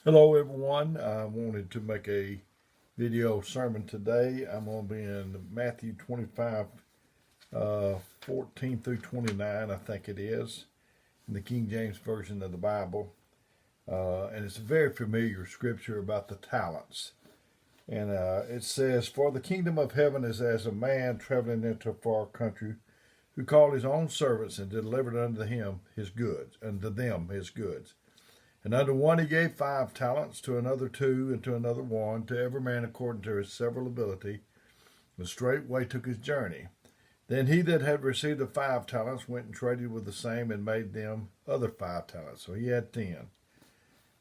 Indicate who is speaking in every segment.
Speaker 1: Hello, everyone. I wanted to make a video sermon today. I'm going to be in Matthew 25, 14 through 29, I think it is, in the King James Version of the Bible. And it's a very familiar scripture about the talents. And it says, "For the kingdom of heaven is as a man traveling into a far country, who called his own servants and delivered unto him his goods, unto them his goods. And unto one he gave 5 talents, to another 2, and to another 1, to every man according to his several ability, and straightway took his journey. Then he that had received the 5 talents went and traded with the same, and made them other 5 talents. So he had 10.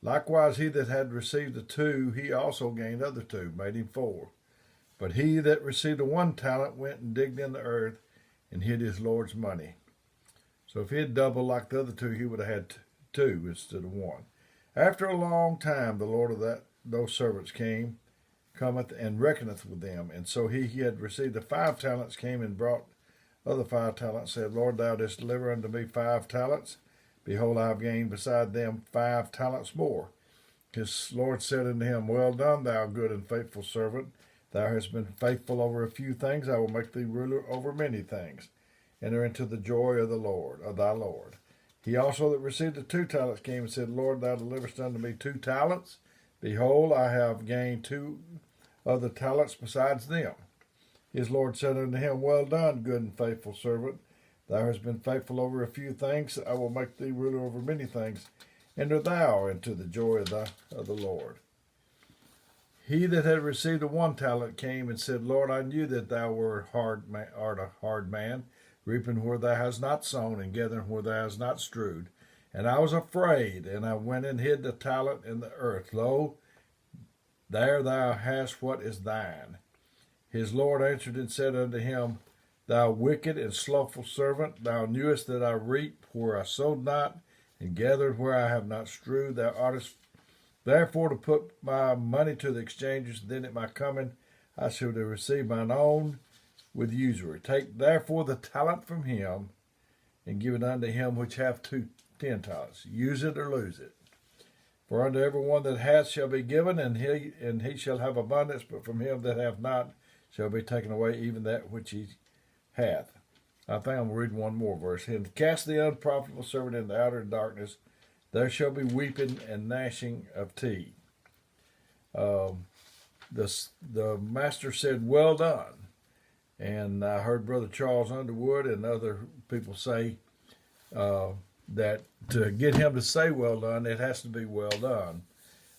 Speaker 1: Likewise he that had received the 2, he also gained other 2, made him 4. But he that received the 1 talent went and digged in the earth, and hid his Lord's money." So if he had doubled like the other 2, he would have had 2 instead of 1. After a long time, the Lord of those servants cometh and reckoneth with them. And so he had received the 5 talents came and brought other 5 talents, said, "Lord, thou didst deliver unto me 5 talents. Behold, I have gained beside them 5 talents more." His Lord said unto him, "Well done, thou good and faithful servant. Thou hast been faithful over a few things. I will make thee ruler over many things. Enter into the joy of the Lord, of thy Lord." He also that received the 2 talents came and said, "Lord, thou deliverest unto me 2 talents. Behold, I have gained 2 other talents besides them." His Lord said unto him, "Well done, good and faithful servant. Thou hast been faithful over a few things. I will make thee ruler over many things. Enter thou into the joy of the Lord." He that had received the 1 talent came and said, "Lord, I knew that thou art a hard man, reaping where thou hast not sown, and gathering where thou hast not strewed. And I was afraid, and I went and hid the talent in the earth. Lo, there thou hast what is thine." His Lord answered and said unto him, "Thou wicked and slothful servant, thou knewest that I reap where I sowed not, and gathered where I have not strewed. Thou oughtest therefore to put my money to the exchangers, then at my coming I shall receive mine own with usury. Take therefore the talent from him, and give it unto him which hath 10 talents. Use it or lose it. For unto every one that hath shall be given, and he shall have abundance. But from him that hath not shall be taken away even that which he hath." I think I'm going to read one more verse. "And cast the unprofitable servant into outer darkness. There shall be weeping and gnashing of teeth." The master said, "Well done." And I heard Brother Charles Underwood and other people say that to get him to say "well done," it has to be well done.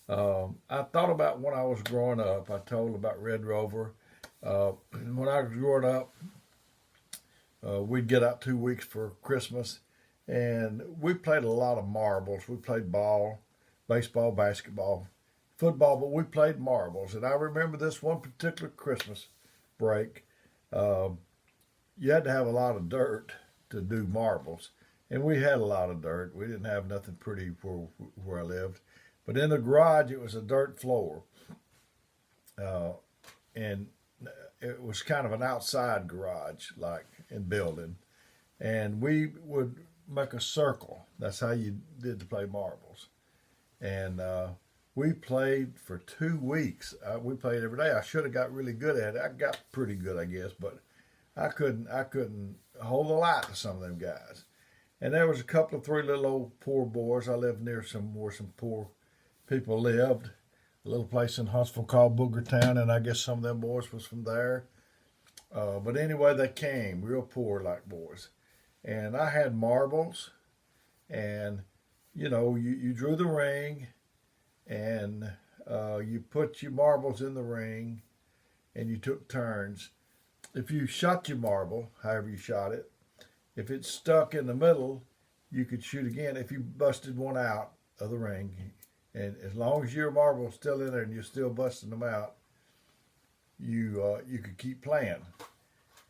Speaker 1: I thought about when I was growing up. I told about Red Rover. When I was growing up, we'd get out 2 weeks for Christmas, and we played a lot of marbles. We played ball, baseball, basketball, football, but we played marbles. And I remember this one particular Christmas break. You had to have a lot of dirt to do marbles, and we had a lot of dirt. We didn't have nothing pretty where I lived, but in the garage it was a dirt floor, and it was kind of an outside garage, like in building, and we would make a circle. That's how you did to play marbles, and we played for 2 weeks. We played every day. I should have got really good at it. I got pretty good, I guess, but I couldn't hold the light to some of them guys. And there was a couple of 3 little old poor boys. I lived near where some poor people lived, a little place in Huntsville called Boogertown, and I guess some of them boys was from there. But anyway, they came real poor like boys, and I had marbles, and you drew the ring, and you put your marbles in the ring, and you took turns. If you shot your marble, however you shot it, if it stuck in the middle, you could shoot again if you busted one out of the ring. And as long as your marble was still in there and you're still busting them out, you could keep playing.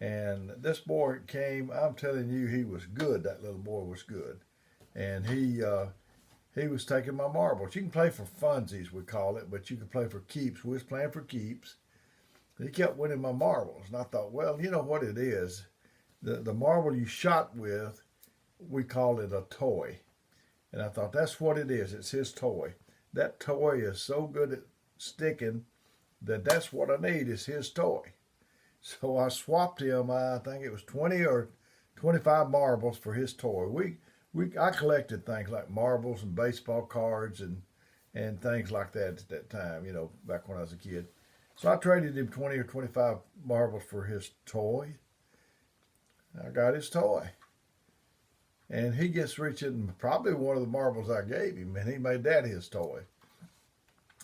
Speaker 1: And this boy came. I'm telling you, he was good. That little boy was good, and he was taking my marbles. You can play for funsies, we call it, but you can play for keeps. We was playing for keeps. He kept winning my marbles, and I thought, well, you know what it is. The marble you shot with, we call it a toy. And I thought, that's what it is. It's his toy. that toy is so good at sticking that that's what I need is his toy. So I swapped him. I think it was 20 or 25 marbles for his toy. I collected things like marbles and baseball cards and things like that at that time. Back when I was a kid. So I traded him 20 or 25 marbles for his toy. I got his toy. And he gets reaching probably one of the marbles I gave him, and he made that his toy.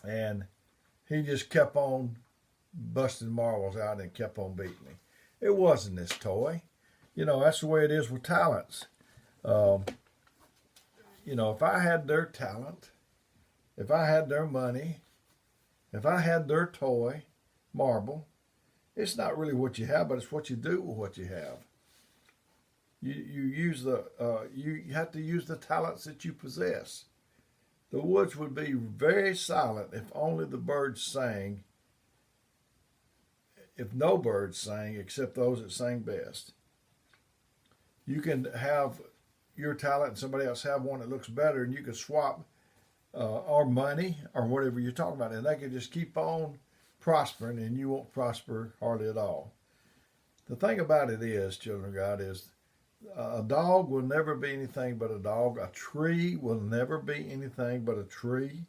Speaker 1: And he just kept on busting marbles out and kept on beating me. It wasn't his toy. That's the way it is with talents. If I had their talent, if I had their money, if I had their toy, marble, it's not really what you have, but it's what you do with what you have. You have to use the talents that you possess. The woods would be very silent if only the birds sang, if no birds sang except those that sang best. You can have your talent and somebody else have one that looks better, and you can swap or money or whatever you're talking about, and they can just keep on prospering, and you won't prosper hardly at all. The thing about it is, children of God, is a dog will never be anything but a dog. A tree will never be anything but a tree.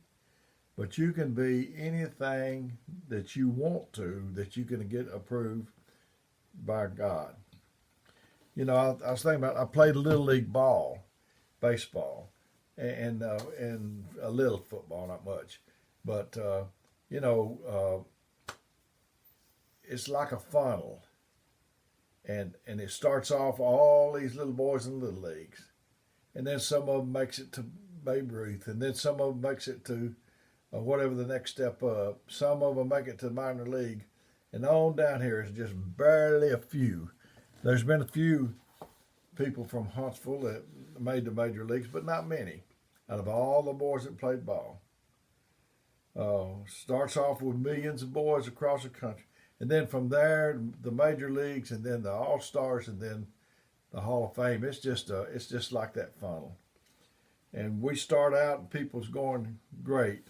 Speaker 1: But you can be anything that you want to, that you can get approved by God. I was thinking about, I played a little league ball, baseball, and a little football, not much. But, it's like a funnel. And it starts off all these little boys in little leagues. And then some of them makes it to Babe Ruth. And then some of them makes it to whatever the next step up. Some of them make it to the minor league. And on down here is just barely a few. There's been a few people from Huntsville that made the major leagues, but not many out of all the boys that played ball. Starts off with millions of boys across the country. And then from there, the major leagues, and then the All-Stars, and then the Hall of Fame. It's just like that funnel. And we start out, and people's going great,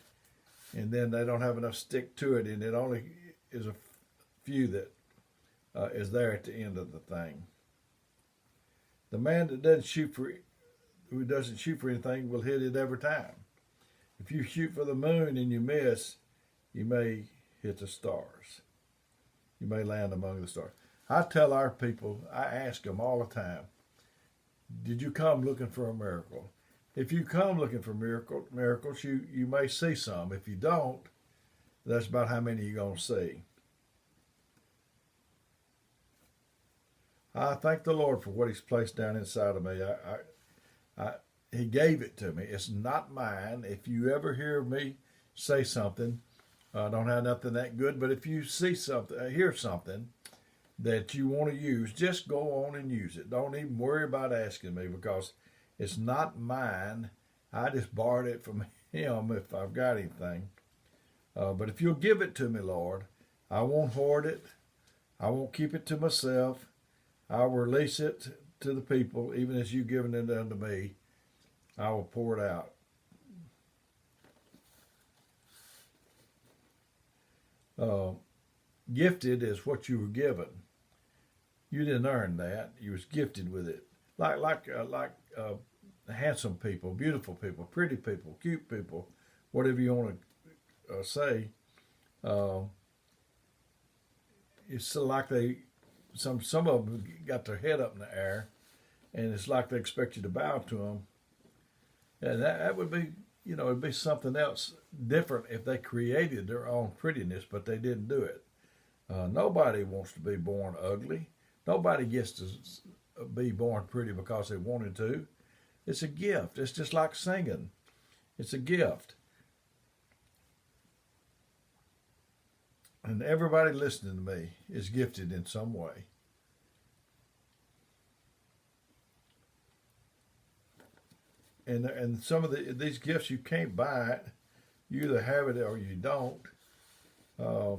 Speaker 1: and then they don't have enough stick to it, and it only is a few that is there at the end of the thing. The man that who doesn't shoot for anything will hit it every time. If you shoot for the moon and you miss, you may hit the stars. You may land among the stars. I tell our people, I ask them all the time, did you come looking for a miracle? If you come looking for miracles, you may see some. If you don't, that's about how many you're going to see. I thank the Lord for what He's placed down inside of me. He gave it to me. It's not mine. If you ever hear me say something, I don't have nothing that good, but if you see something, hear something that you want to use, just go on and use it. Don't even worry about asking me, because it's not mine. I just borrowed it from Him if I've got anything. But if you'll give it to me, Lord, I won't hoard it. I won't keep it to myself. I'll release it to the people, even as you've given it unto me. I will pour it out. Gifted is what you were given. You didn't earn that. You was gifted with it. Like handsome people, beautiful people, pretty people, cute people, whatever you want to say. It's like some of them got their head up in the air, and it's like they expect you to bow to them. And that would be, it'd be something else different if they created their own prettiness, but they didn't do it. Nobody wants to be born ugly. Nobody gets to be born pretty because they wanted to. It's a gift. It's just like singing. It's a gift. And everybody listening to me is gifted in some way. And some of these gifts you can't buy it. You either have it or you don't. I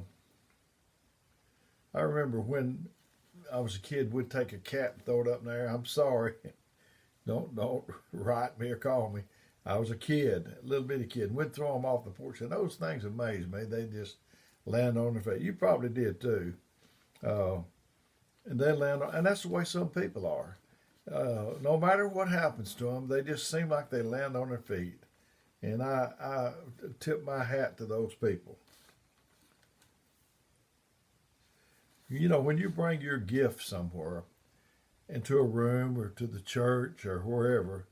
Speaker 1: remember when I was a kid, we'd take a cat and throw it up in there. I'm sorry. Don't write me or call me. I was a kid, a little bitty kid, and we'd throw them off the porch, and those things amazed me. They just land on their face. You probably did too. Uh, and they land on, and that's the way some people are. No matter what happens to them, they just seem like they land on their feet. And I tip my hat to those people. You know, when you bring your gift somewhere, into a room or to the church or wherever,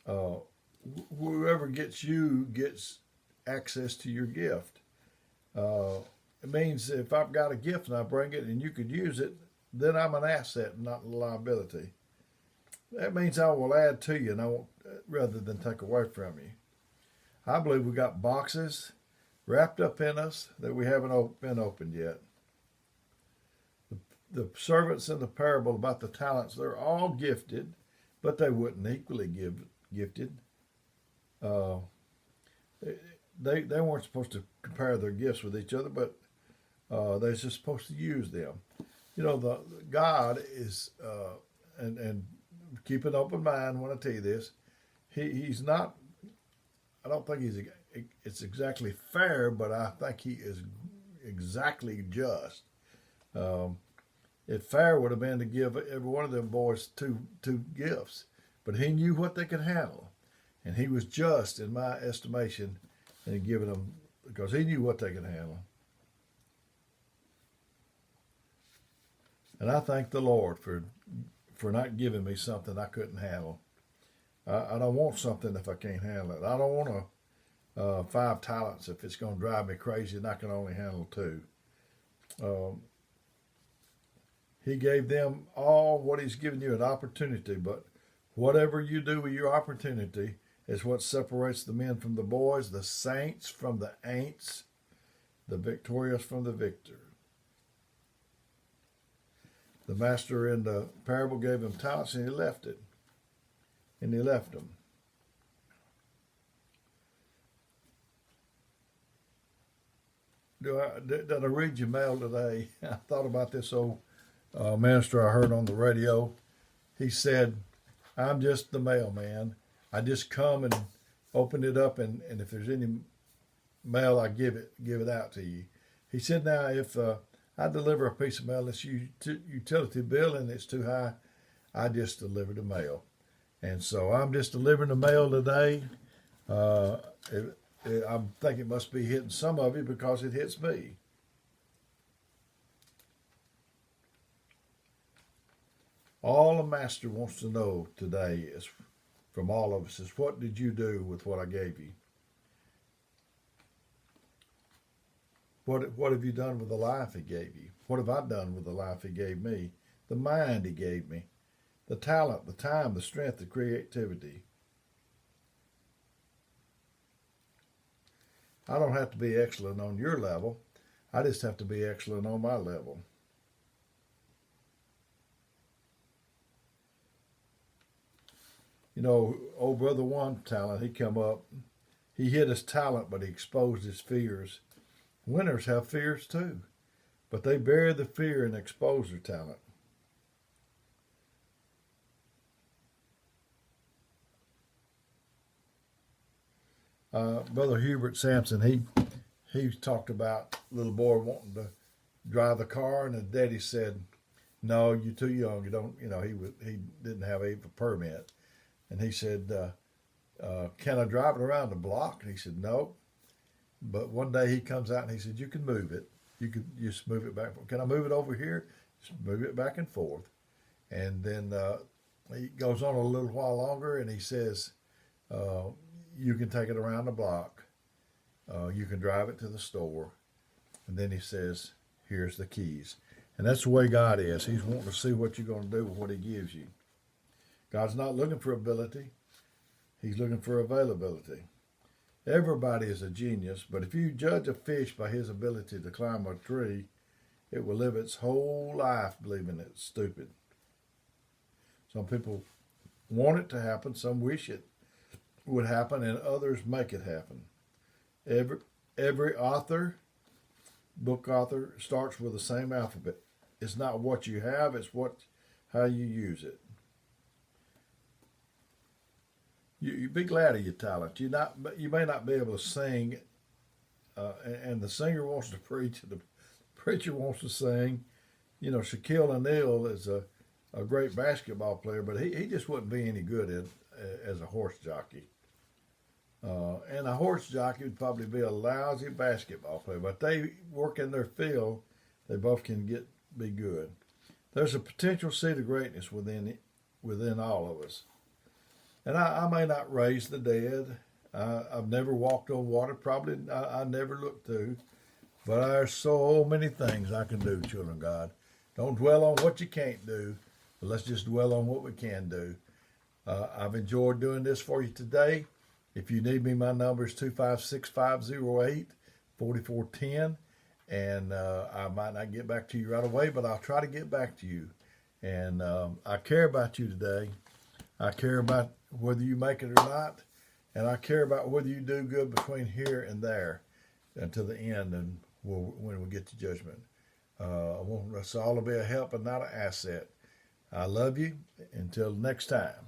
Speaker 1: uh, whoever gets you gets access to your gift. It means if I've got a gift and I bring it and you could use it, then I'm an asset, not a liability. That means I will add to you, and I won't, rather than take away from you. I believe we got boxes wrapped up in us that we haven't been opened yet. The servants in the parable about the talents, they're all gifted, but they wouldn't equally gifted. Uh, they weren't supposed to compare their gifts with each other, but they're just supposed to use them. You know, the God is, and keep an open mind when I tell you this. He's not. I don't think it's exactly fair, but I think he is exactly just. If fair would have been to give every one of them boys two gifts, but he knew what they could handle, and he was just in my estimation in giving them because he knew what they could handle. And I thank the Lord for not giving me something I couldn't handle. I don't want something if I can't handle it. I don't want 5 talents if it's going to drive me crazy and I can only handle 2. He gave them all what he's given you, an opportunity, but whatever you do with your opportunity is what separates the men from the boys, the saints from the ain'ts, the victorious from the victor. The master in the parable gave him talents and he left it. And he left them. Did I read your mail today? I thought about this old minister I heard on the radio. He said, I'm just the mailman. I just come and open it up, and if there's any mail, I give it out to you. He said, now, if I deliver a piece of mail that's utility bill and it's too high, I just deliver the mail. And so I'm just delivering the mail today. I think it must be hitting some of you because it hits me. All a master wants to know today is, from all of us, is what did you do with what I gave you? What have you done with the life he gave you? What have I done with the life he gave me? The mind he gave me. The talent, the time, the strength, the creativity. I don't have to be excellent on your level. I just have to be excellent on my level. You know, old brother one talent, he come up. He hid his talent, but he exposed his fears. Winners have fears too, but they bury the fear and expose their talent. Brother Hubert Sampson, he talked about a little boy wanting to drive the car, and his daddy said, "No, you're too young. You don't. You know, he didn't have a permit." And he said, "Can I drive it around the block?" And he said, "No." But one day he comes out and he said, "You can move it. You can just move it back. Can I move it over here? Just move it back and forth." And then he goes on a little while longer and he says, "You can take it around the block. You can drive it to the store." And then he says, "Here's the keys." And that's the way God is. He's wanting to see what you're going to do with what he gives you. God's not looking for ability. He's looking for availability. Everybody is a genius, but if you judge a fish by his ability to climb a tree, it will live its whole life believing it's stupid. Some people want it to happen, some wish it would happen, and others make it happen. Every author, book author, starts with the same alphabet. It's not what you have, it's how you use it. You be glad of your talent. You may not be able to sing, and the singer wants to preach, and the preacher wants to sing. You know, Shaquille O'Neal is a great basketball player, but he just wouldn't be any good as a horse jockey. And a horse jockey would probably be a lousy basketball player, but they work in their field. They both can be good. There's a potential seed of greatness within all of us. And I may not raise the dead. I've never walked on water. Probably I never looked through. But there's so many things I can do, children of God. Don't dwell on what you can't do, but let's just dwell on what we can do. I've enjoyed doing this for you today. If you need me, my number is 256-508-4410. And I might not get back to you right away, but I'll try to get back to you. And I care about you today. I care about whether you make it or not. And I care about whether you do good between here and there until the end and when we get to judgment. I want us all to be a help and not an asset. I love you. Until next time.